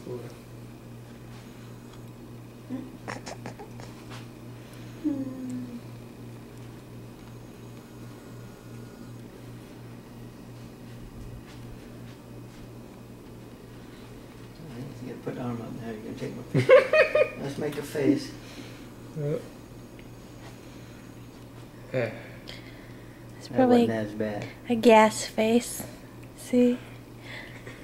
Cool. You gotta put the arm up now. You're gonna take my face. Let's make a face. It's That probably wasn't as bad. a gas face. See?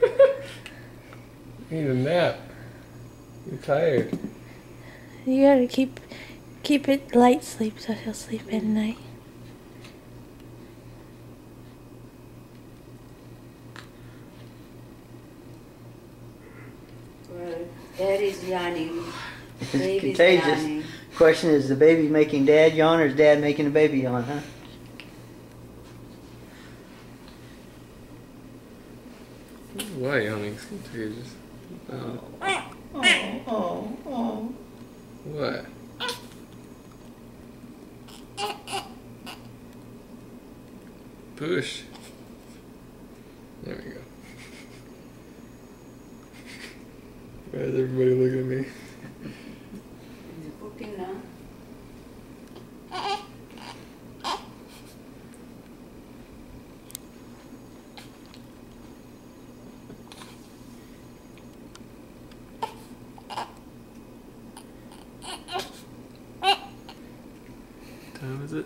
You need a nap. You're tired. You gotta keep it light sleep so he'll sleep at night. Well, Daddy's yawning. It's Baby's contagious. yawning. Question is the baby making dad yawn or is dad making the baby yawn, huh? Why yawning's contagious? Oh. What? Push. There we go. Why does everybody look at me? Is it cooking now? What time is it?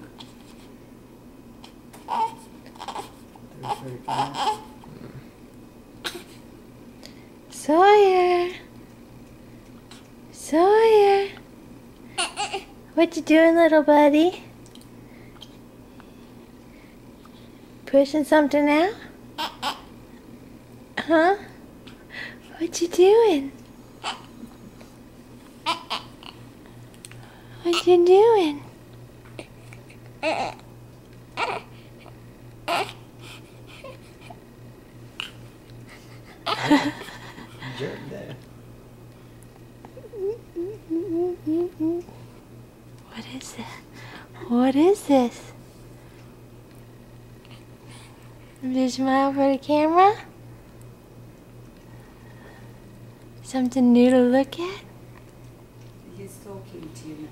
Sawyer! Sawyer! What you doing, little buddy? Pushing something out? Huh? What you doing? What you doing? Jerk there. What is that? What is this? Did you smile for the camera? Something new to look at? He's talking to you now.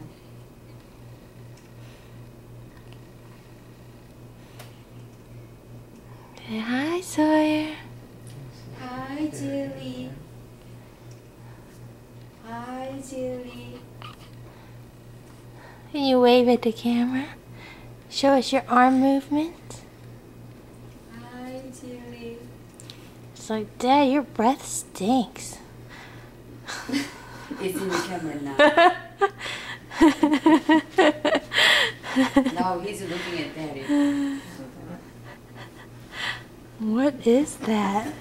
Say hi, Sawyer. Hi, Jilly. Hi, Jilly. Can you wave at the camera? Show us your arm movement. Hi, Jilly. It's like, Dad, your breath stinks. It's in the camera now. Now he's looking at Daddy. What is that?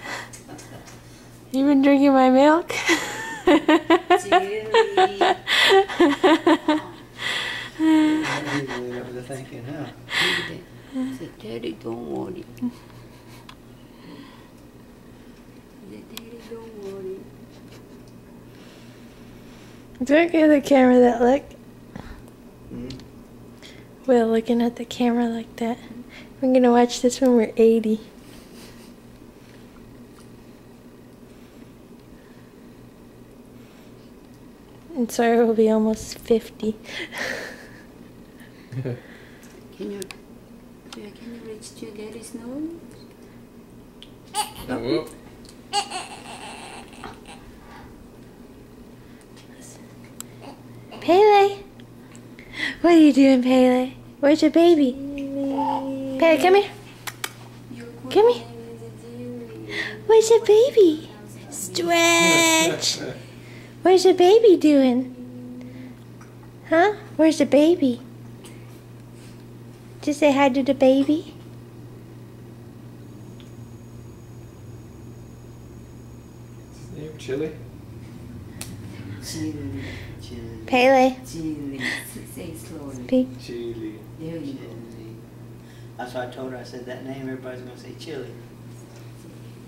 You been drinking my milk? Jilly. That was the thinking, huh? Said, Daddy, don't worry. Said, Daddy, don't worry. Don't give the camera that look. Hmm? We're looking at the camera like that. We're gonna watch this when we're 80. And Sawyer will be almost 50. Can you reach to Daddy's nose? Whoop. Pele! What are you doing, Pele? Where's your baby? Pele, come here. Come here. Where's your baby? Stretch! Where's your baby doing? Huh? Where's the baby? Just say hi to the baby. Is his name Chili? Jilly. Pele. Jilly. Say it slowly. Speak. Chili. There you go. That's why I told her, I said that name, everybody's going to say chili.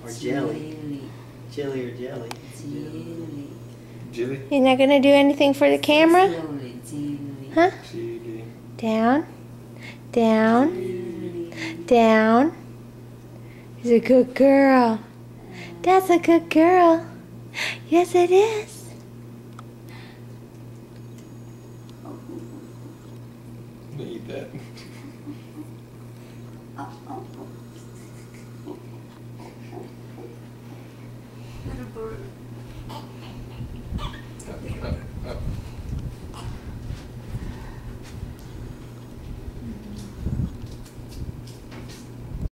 Or jelly. Chili or jelly. Jilly. Chili? You're not gonna do anything for the camera? Slowly. Jilly. Huh? Chili. Down. Down. Jilly. Down. He's a good girl. That's a good girl. Yes, it is. Eat that. Little bird.